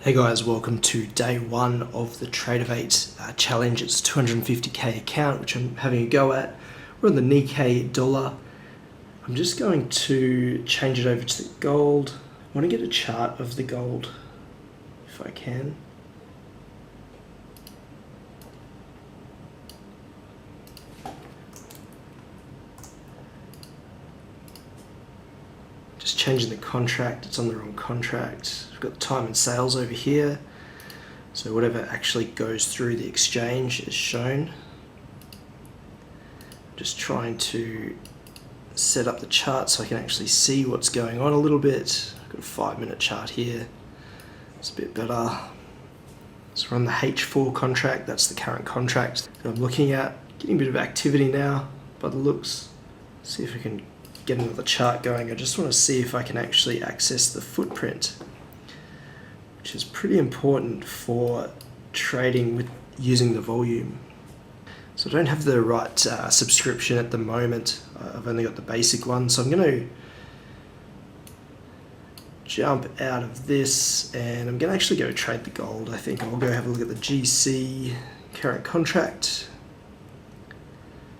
Hey guys, welcome to day one of the TradeDay challenge. It's a 250k account, which I'm having a go at. We're on the Nikkei dollar. I'm just going to change it over to the gold. I want to get a chart of the gold, if I can. Just changing the contract, it's on the wrong contract. We've got the time and sales over here. So whatever actually goes through the exchange is shown. Just trying to set up the chart so I can actually see what's going on a little bit. I've got a 5-minute chart here. It's a bit better. So we're on the H4 contract, that's the current contract that I'm looking at. Getting a bit of activity now by the looks. See if we can get another chart going. I just want to see if I can actually access the footprint, which is pretty important for trading with using the volume. So I don't have the right subscription at the moment. I've only got the basic one, so I'm going to jump out of this and I'm going to actually go trade the gold. I think I'll go have a look at the GC current contract.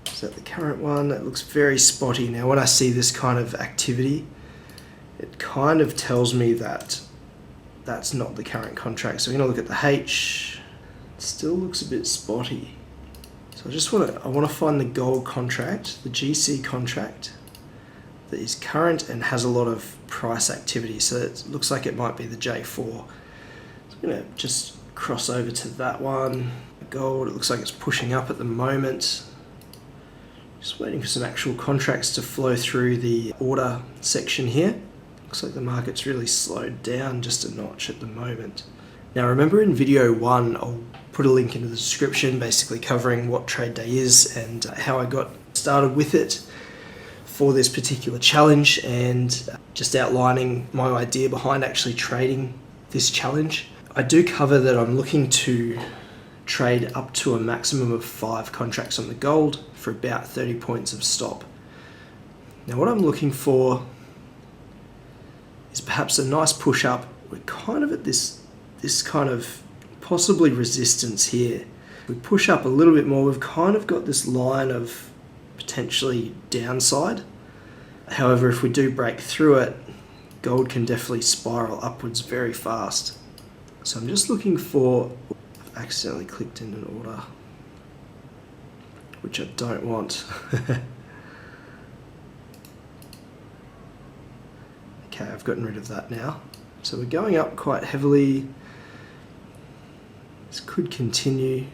Is that the current one? It looks very spotty. Now when I see this kind of activity, it kind of tells me that that's not the current contract. So we're going to look at the H. It still looks a bit spotty. So I want to find the gold contract, the GC contract, that is current and has a lot of price activity. So it looks like it might be the J4. So I'm going to just cross over to that one. Gold, it looks like it's pushing up at the moment. Just waiting for some actual contracts to flow through the order section here. Looks like the market's really slowed down just a notch at the moment. Now remember in video 1, I'll put a link into the description basically covering what TradeDay is and how I got started with it for this particular challenge and just outlining my idea behind actually trading this challenge. I do cover that I'm looking to trade up to a maximum of 5 contracts on the gold for about 30 points of stop. Now what I'm looking for is perhaps a nice push up. We're kind of at this kind of possibly resistance here. We push up a little bit more, we've kind of got this line of potentially downside. However, if we do break through it, gold can definitely spiral upwards very fast. So I'm just looking for, I've accidentally clicked in an order, which I don't want. Okay, I've gotten rid of that now. So we're going up quite heavily. This could continue.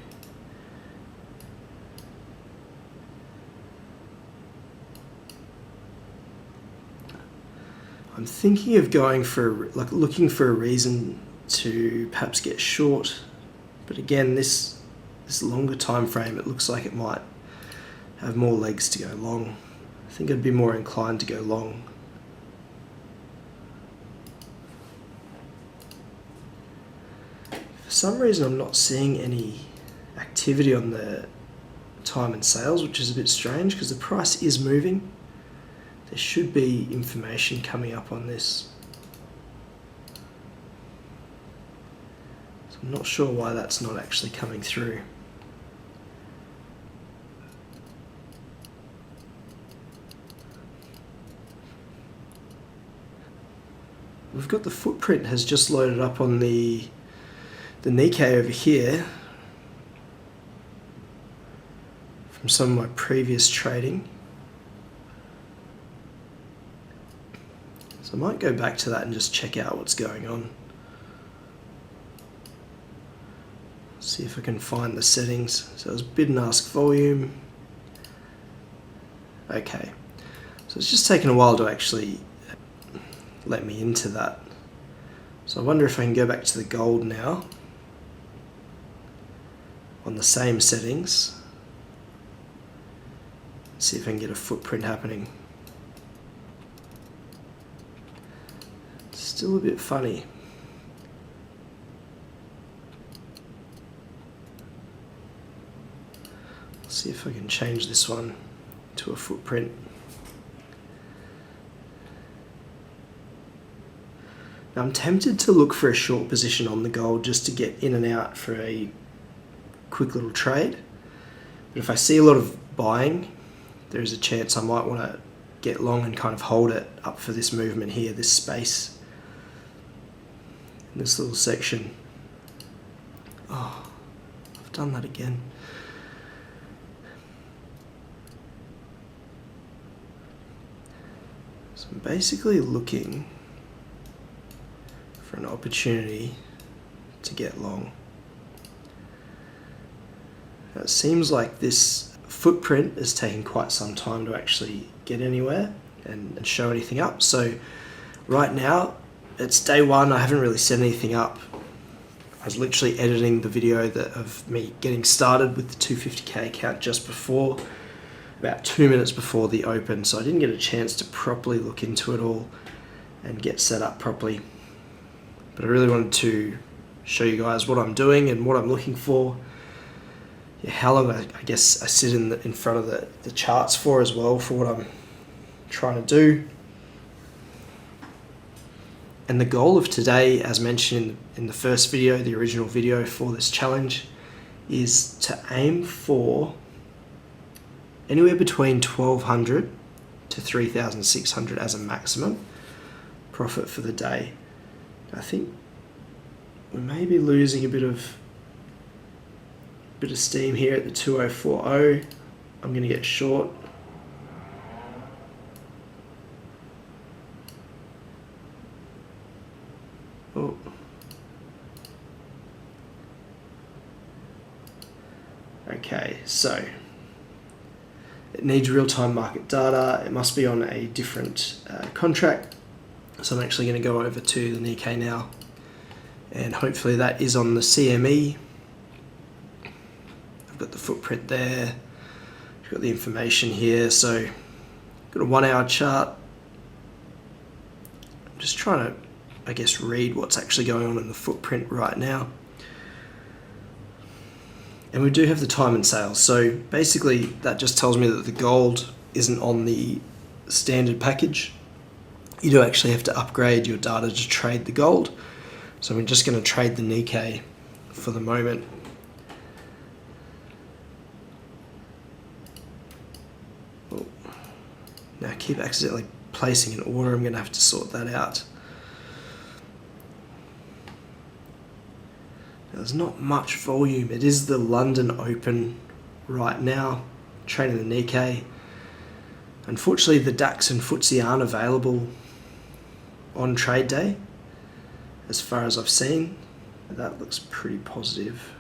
I'm thinking of going for, looking for a reason to perhaps get short. But again, this longer time frame, it looks like it might have more legs to go long. I think I'd be more inclined to go long. For some reason I'm not seeing any activity on the time and sales, which is a bit strange because the price is moving. There should be information coming up on this. So I'm not sure why that's not actually coming through. We've got the footprint has just loaded up on the Nikkei over here from some of my previous trading. So I might go back to that and just check out what's going on. See if I can find the settings. So it's bid and ask volume. Okay, so it's just taken a while to actually let me into that. So I wonder if I can go back to the gold now on the same settings. See if I can get a footprint happening. Still a bit funny. See if I can change this one to a footprint. Now I'm tempted to look for a short position on the gold just to get in and out for a quick little trade. But if I see a lot of buying, there's a chance I might want to get long and kind of hold it up for this movement here, this space, in this little section. Oh, I've done that again. So I'm basically looking for an opportunity to get long. Now it seems like this footprint is taking quite some time to actually get anywhere and show anything up. So right now it's day one. I haven't really set anything up. I was literally editing the video of me getting started with the 250k account just before, about 2 minutes before the open, so I didn't get a chance to properly look into it all and get set up properly. But I really wanted to show you guys what I'm doing and what I'm looking for. Yeah, how long I guess I sit in front of the charts for as well, for what I'm trying to do. And the goal of today, as mentioned in the first video, the original video for this challenge, is to aim for anywhere between 1,200 to 3,600 as a maximum profit for the day. I think we may be losing a bit of steam here at the 2040. I'm going to get short. Oh. Okay, so it needs real-time market data. It must be on a different contract. So I'm actually going to go over to the Nikkei now, and hopefully that is on the CME. I've got the footprint there. I've got the information here. So I've got a 1 hour chart. I'm just trying to, I guess, read what's actually going on in the footprint right now. And we do have the time and sales. So basically that just tells me that the gold isn't on the standard package. You do actually have to upgrade your data to trade the gold. So we're just going to trade the Nikkei for the moment. Oh. Now I keep accidentally placing an order. I'm going to have to sort that out. There's not much volume. It is the London Open right now, trading the Nikkei. Unfortunately, the DAX and FTSE aren't available on TradeDay, as far as I've seen. That looks pretty positive.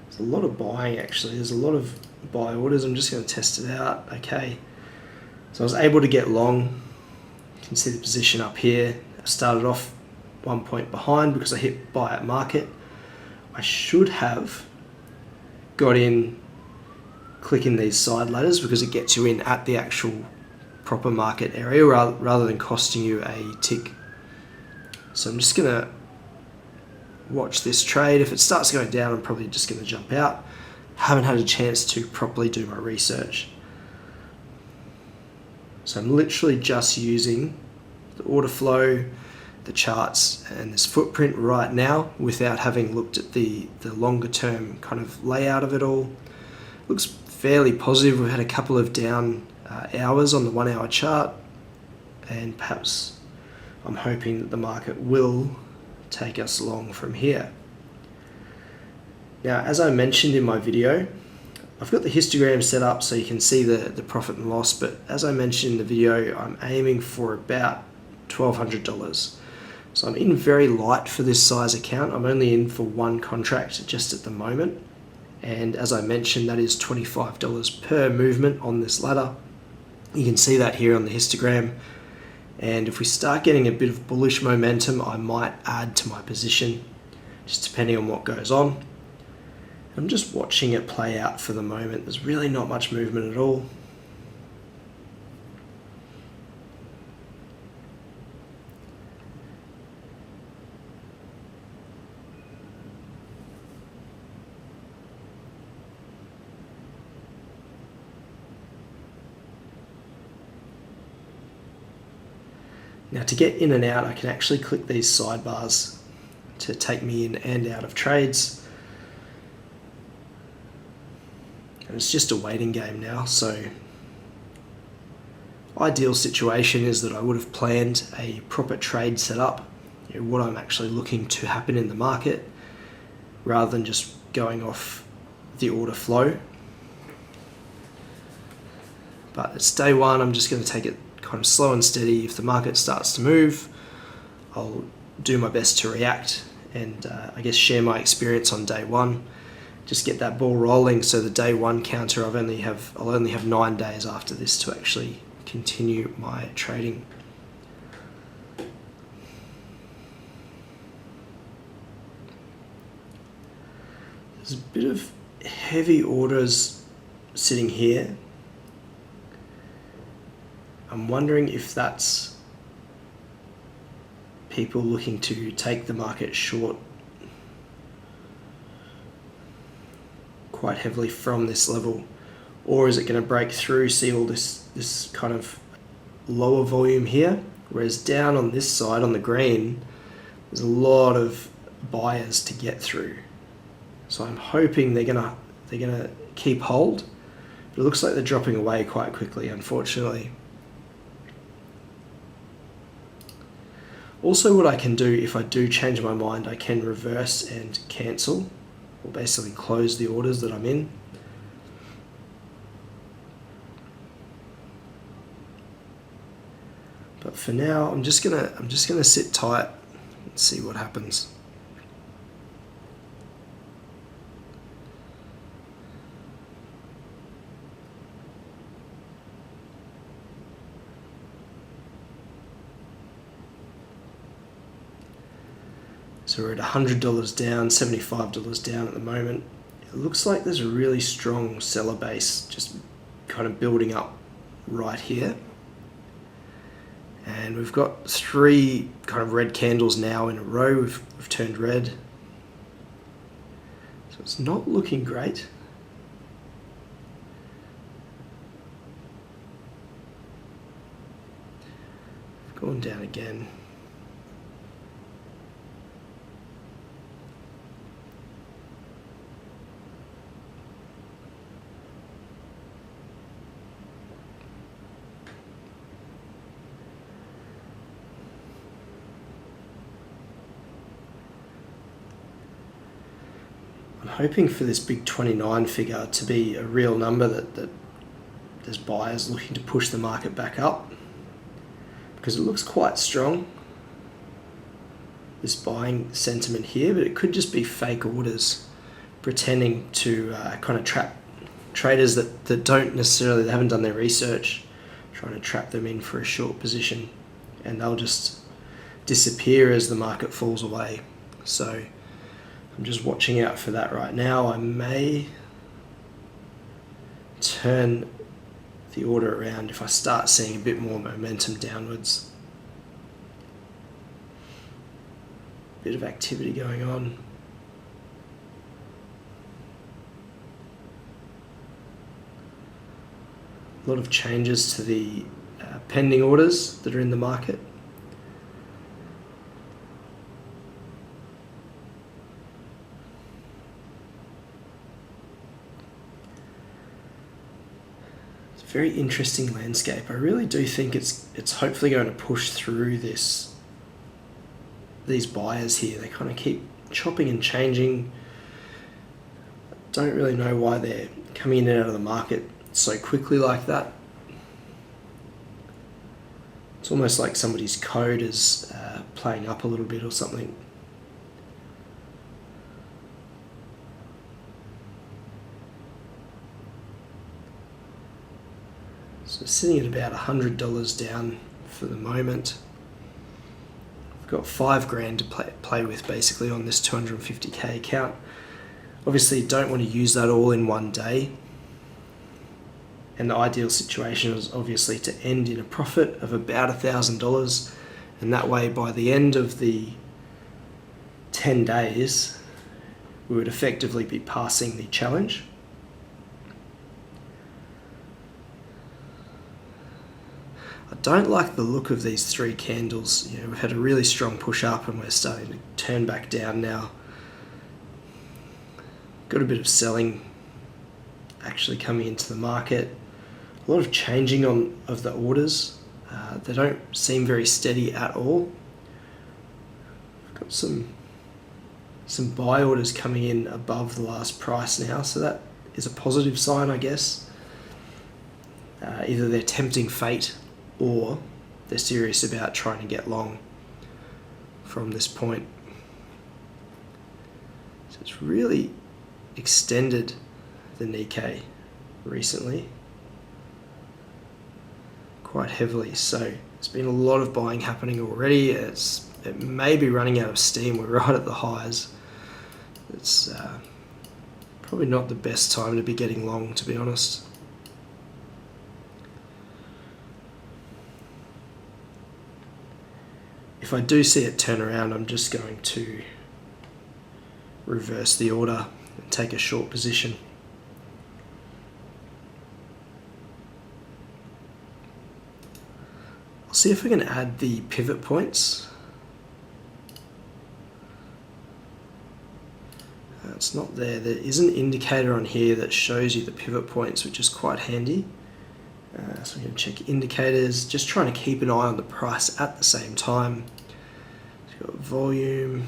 There's a lot of buying actually. There's a lot of buy orders. I'm just going to test it out. Okay, so I was able to get long. You can see the position up here. I started off 1 point behind because I hit buy at market. I should have got in clicking these side ladders because it gets you in at the actual proper market area rather than costing you a tick. So I'm just going to watch this trade. If it starts going down, I'm probably just going to jump out. Haven't had a chance to properly do my research. So I'm literally just using the order flow, the charts, and this footprint right now without having looked at the longer term kind of layout of it all. Looks fairly positive. We've had a couple of down hours on the 1 hour chart, and perhaps I'm hoping that the market will take us long from here. Now, as I mentioned in my video, I've got the histogram set up so you can see the profit and loss, but as I mentioned in the video, I'm aiming for about $1,200. So I'm in very light for this size account. I'm only in for one contract just at the moment. And as I mentioned, that is $25 per movement on this ladder. You can see that here on the histogram. And if we start getting a bit of bullish momentum, I might add to my position, just depending on what goes on. I'm just watching it play out for the moment. There's really not much movement at all. Now to get in and out, I can actually click these sidebars to take me in and out of trades. And it's just a waiting game now, so ideal situation is that I would have planned a proper trade setup, what I'm actually looking to happen in the market, rather than just going off the order flow. But it's day one, I'm just going to take it kind of slow and steady. If the market starts to move, I'll do my best to react and I guess share my experience on day one. Just get that ball rolling, so the day one counter, I'll only have 9 days after this to actually continue my trading. There's a bit of heavy orders sitting here. I'm wondering if that's people looking to take the market short quite heavily from this level, or is it going to break through, see all this kind of lower volume here, whereas down on this side on the green there's a lot of buyers to get through. So I'm hoping they're gonna keep hold, but it looks like they're dropping away quite quickly, unfortunately. Also, what I can do if I do change my mind, I can reverse and cancel, or basically close the orders that I'm in. But for now, I'm just gonna sit tight and see what happens. So we're at $100 down, $75 down at the moment. It looks like there's a really strong seller base just kind of building up right here. And we've got 3 kind of red candles now in a row. We've turned red. So it's not looking great. We've gone down again. I'm hoping for this big 29 figure to be a real number, that there's buyers looking to push the market back up, because it looks quite strong, this buying sentiment here, but it could just be fake orders pretending to kind of trap traders that don't necessarily, they haven't done their research, trying to trap them in for a short position, and they'll just disappear as the market falls away. So I'm just watching out for that right now. I may turn the order around if I start seeing a bit more momentum downwards. Bit of activity going on. A lot of changes to the pending orders that are in the market. Very interesting landscape. I really do think it's hopefully going to push through these buyers here. They kind of keep chopping and changing. Don't really know why they're coming in and out of the market so quickly like that. It's almost like somebody's code is playing up a little bit or something. So sitting at about $100 down for the moment. I've got $5,000 to play with basically on this 250k account. Obviously you don't want to use that all in one day. And the ideal situation is obviously to end in a profit of about $1,000. And that way by the end of the 10 days, we would effectively be passing the challenge. I don't like the look of these three candles. You know, we've had a really strong push up and we're starting to turn back down now. Got a bit of selling actually coming into the market. A lot of changing of the orders. They don't seem very steady at all. Got some buy orders coming in above the last price now, so that is a positive sign, I guess. Either they're tempting fate or they're serious about trying to get long from this point. So it's really extended the Nikkei recently quite heavily, so there's been a lot of buying happening already. It may be running out of steam. We're right at the highs. It's probably not the best time to be getting long, to be honest. If I do see it turn around, I'm just going to reverse the order and take a short position. I'll see if I can add the pivot points. It's not there. There is an indicator on here that shows you the pivot points, which is quite handy. So we can check indicators, just trying to keep an eye on the price at the same time. So you've got volume,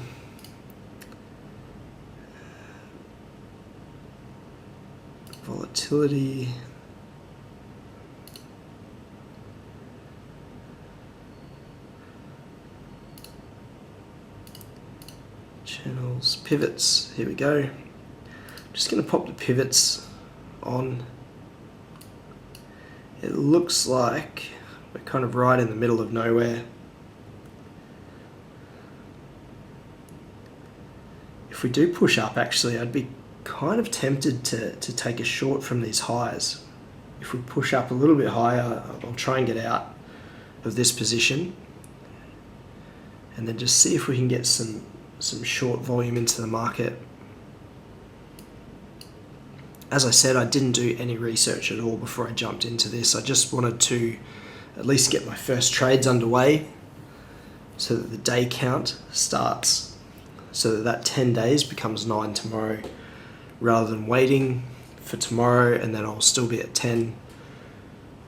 volatility, channels, pivots. Here we go. Just going to pop the pivots on. It looks like we're kind of right in the middle of nowhere. If we do push up, actually, I'd be kind of tempted to take a short from these highs. If we push up a little bit higher, I'll try and get out of this position and then just see if we can get some short volume into the market. As I said, I didn't do any research at all before I jumped into this. I just wanted to at least get my first trades underway so that the day count starts, so that 10 days becomes 9 tomorrow, rather than waiting for tomorrow and then I'll still be at 10.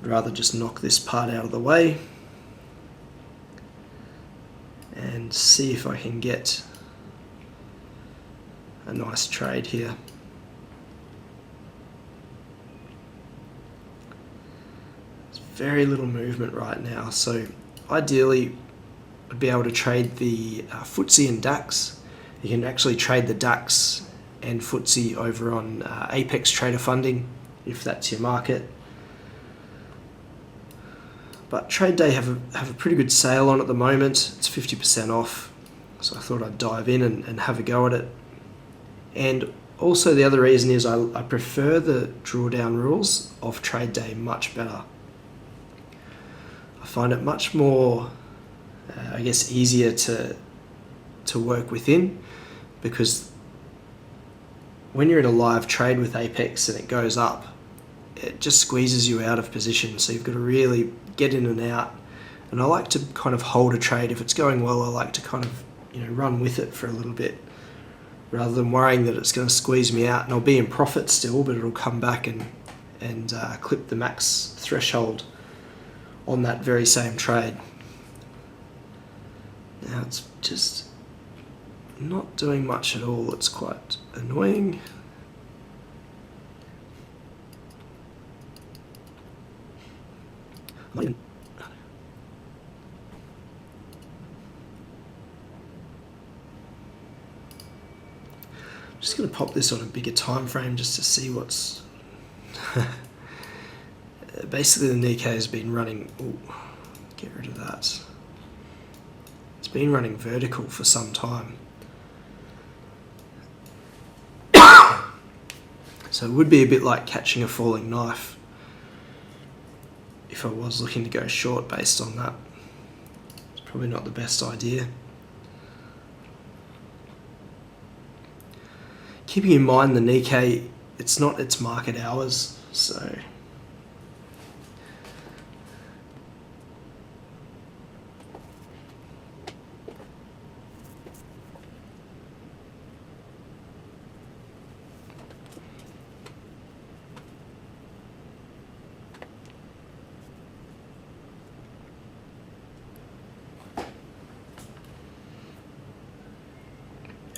I'd rather just knock this part out of the way and see if I can get a nice trade here. Very little movement right now, so ideally I'd be able to trade the FTSE and DAX. You can actually trade the DAX and FTSE over on Apex Trader Funding if that's your market. But TradeDay have a pretty good sale on at the moment. It's 50% off, so I thought I'd dive in and have a go at it. And also the other reason is I prefer the drawdown rules of TradeDay much better. I find it much more, I guess, easier to work within, because when you're in a live trade with Apex and it goes up, it just squeezes you out of position. So you've got to really get in and out. And I like to kind of hold a trade. If it's going well, I like to kind of, run with it for a little bit, rather than worrying that it's going to squeeze me out. And I'll be in profit still, but it'll come back and clip the max threshold on that very same trade. Now it's just not doing much at all. It's quite annoying. I'm just going to pop this on a bigger time frame just to see what's basically the Nikkei has been running, get rid of that. It's been running vertical for some time. So it would be a bit like catching a falling knife if I was looking to go short based on that. It's probably not the best idea. Keeping in mind the Nikkei, it's not its market hours, so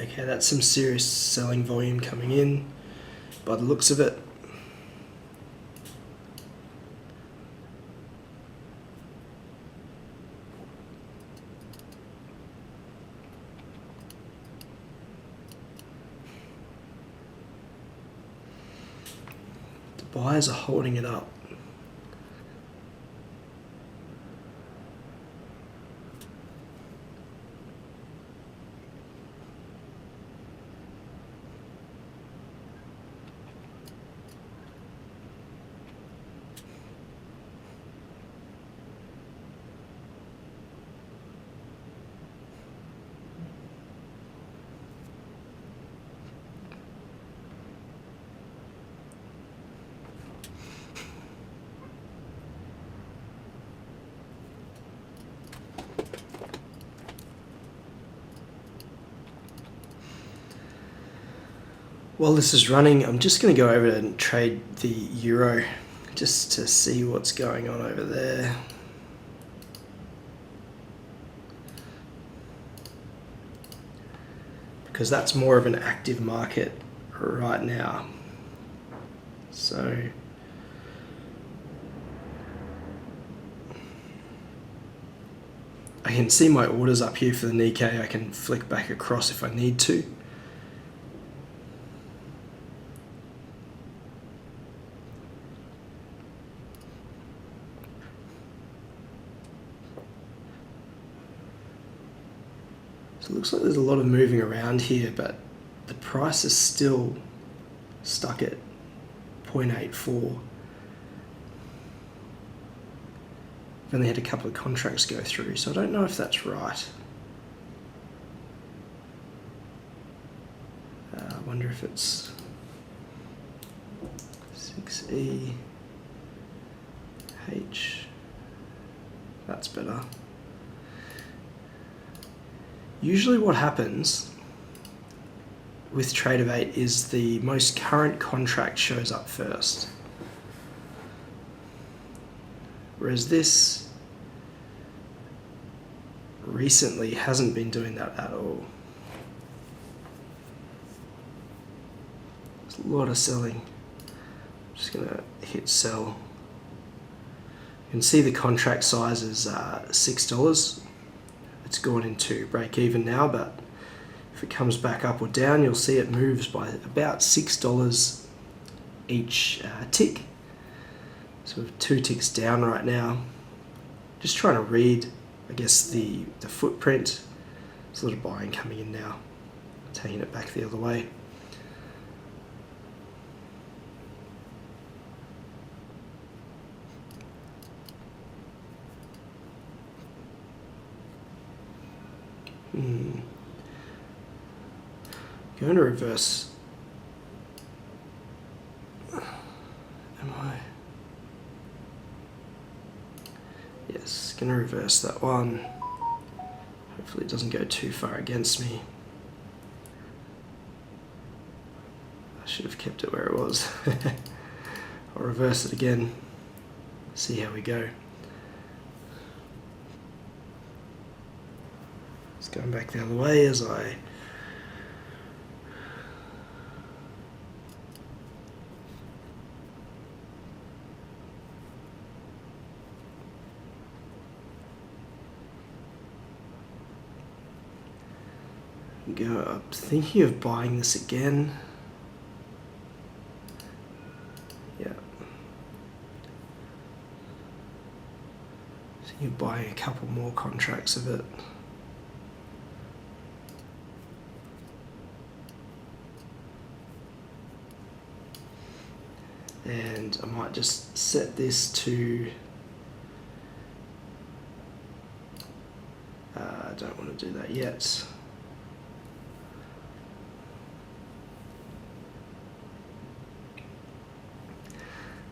Okay, that's some serious selling volume coming in by the looks of it. The buyers are holding it up. While this is running, I'm just going to go over and trade the euro just to see what's going on over there. Because that's more of an active market right now. So I can see my orders up here for the Nikkei. I can flick back across if I need to. So it looks like there's a lot of moving around here, but the price is still stuck at 0.84. I've only had a couple of contracts go through, so I don't know if that's right. I wonder if it's 6EH. That's better. Usually what happens with TradeDay is the most current contract shows up first. Whereas this recently hasn't been doing that at all. There's a lot of selling. I'm just gonna hit sell. You can see the contract size is $6. It's gone into break even now, but if it comes back up or down, you'll see it moves by about $6 each tick. So we have 2 ticks down right now. Just trying to read, I guess, the footprint. There's a lot of buying coming in now, taking it back the other way. Going to reverse. Am I? Yes, going to reverse that one. Hopefully it doesn't go too far against me. I should have kept it where it was. I'll reverse it again. See how we go. It's going back the other way as I go up. Thinking of buying this again. Yeah. Thinking of buying a couple more contracts of it. And I might just set this to, I don't want to do that yet.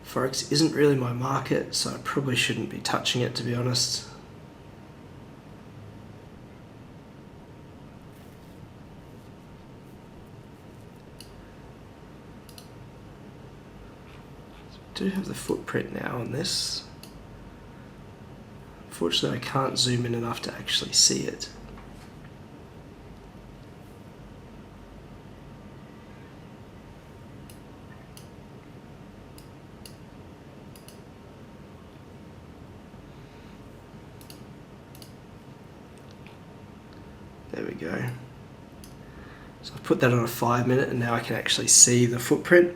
Forex isn't really my market, so I probably shouldn't be touching it, to be honest. I do have the footprint now on this. Unfortunately, I can't zoom in enough to actually see it. There we go. So I've put that on a 5 minute and now I can actually see the footprint.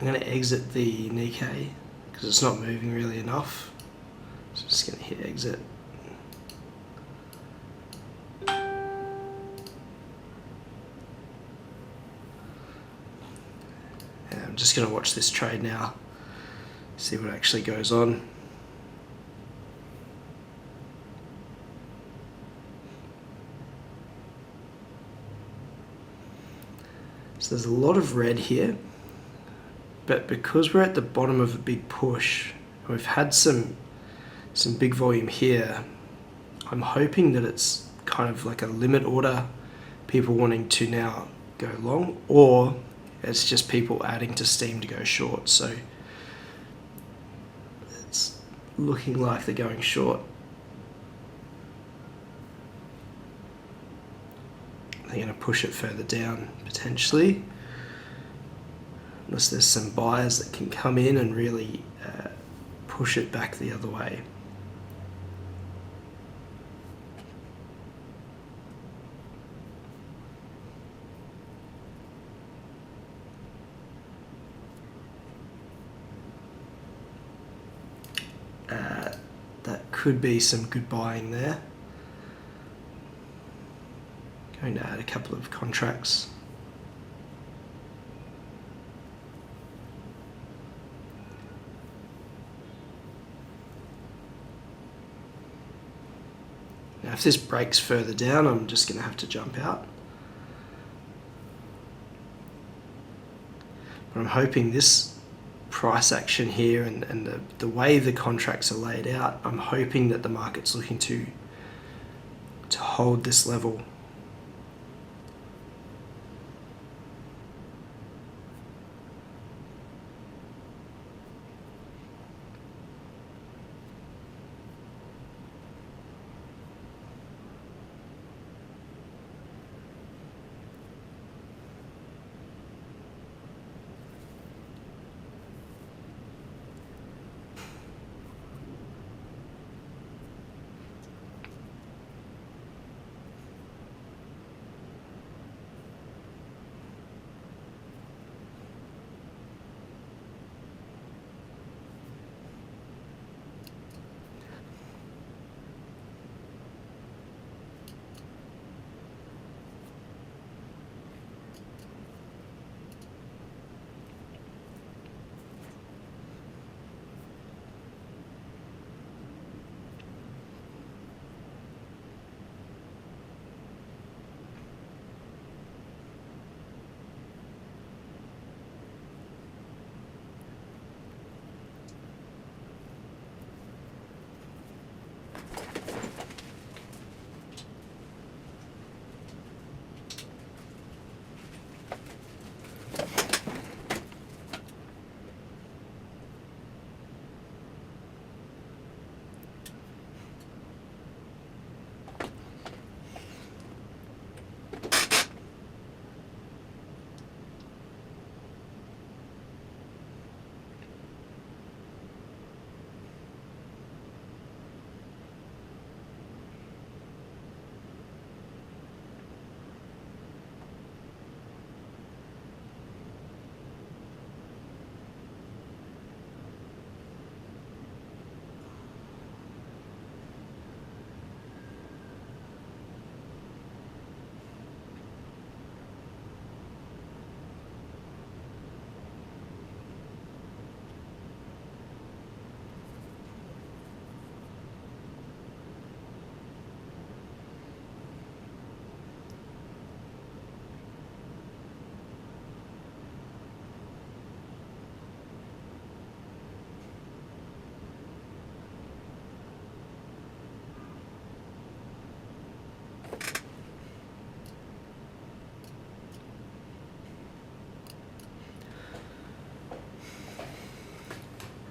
I'm going to exit the Nikkei because it's not moving really enough. So I'm just going to hit exit. And I'm just going to watch this trade now, see what actually goes on. So there's a lot of red here. But because we're at the bottom of a big push, we've had some big volume here, I'm hoping that it's kind of like a limit order, people wanting to now go long, or it's just people adding to steam to go short. So it's looking like they're going short. They're going to push it further down potentially. Unless there's some buyers that can come in and really push it back the other way. That could be some good buying there. Going to add a couple of contracts. Now if this breaks further down, I'm just going to have to jump out. But I'm hoping this price action here and the way the contracts are laid out, I'm hoping that the market's looking to hold this level.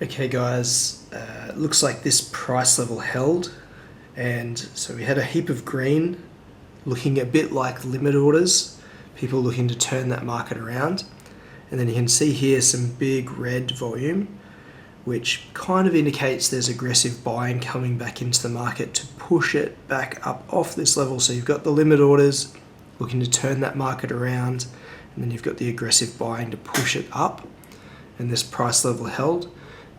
Okay guys, looks like this price level held, and so we had a heap of green looking a bit like limit orders, people looking to turn that market around, and then you can see here some big red volume, which kind of indicates there's aggressive buying coming back into the market to push it back up off this level. So you've got the limit orders looking to turn that market around, and then you've got the aggressive buying to push it up, and this price level held.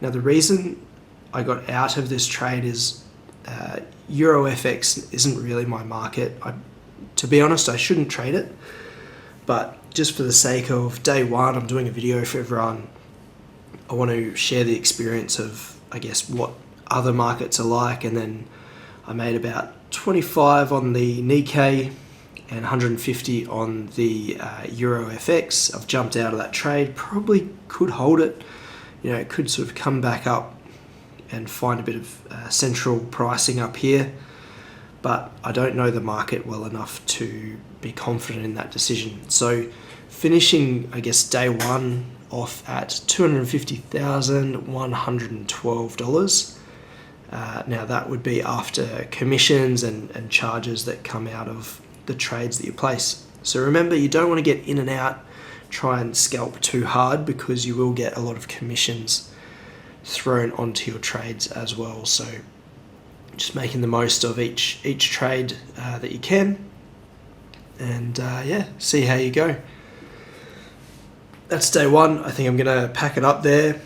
Now the reason I got out of this trade is Euro FX isn't really my market. To be honest, I shouldn't trade it, but just for the sake of day one, I'm doing a video for everyone. I want to share the experience of, I guess, what other markets are like, and then I made about 25 on the Nikkei and 150 on the Euro FX. I've jumped out of that trade, probably could hold it. You know, it could sort of come back up and find a bit of central pricing up here, but I don't know the market well enough to be confident in that decision. So finishing, I guess, day one off at $250,112. Now that would be after commissions and charges that come out of the trades that you place. So remember, you don't want to get in and out, try and scalp too hard, because you will get a lot of commissions thrown onto your trades as well. So just making the most of each trade that you can, and yeah, see how you go. That's day one. I think I'm gonna pack it up there,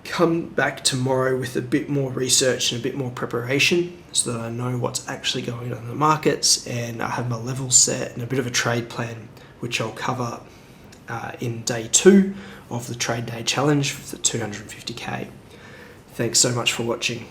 come back tomorrow with a bit more research and a bit more preparation so that I know what's actually going on in the markets, and I have my levels set and a bit of a trade plan, which I'll cover in day two of the TradeDay challenge for the 250k. Thanks so much for watching.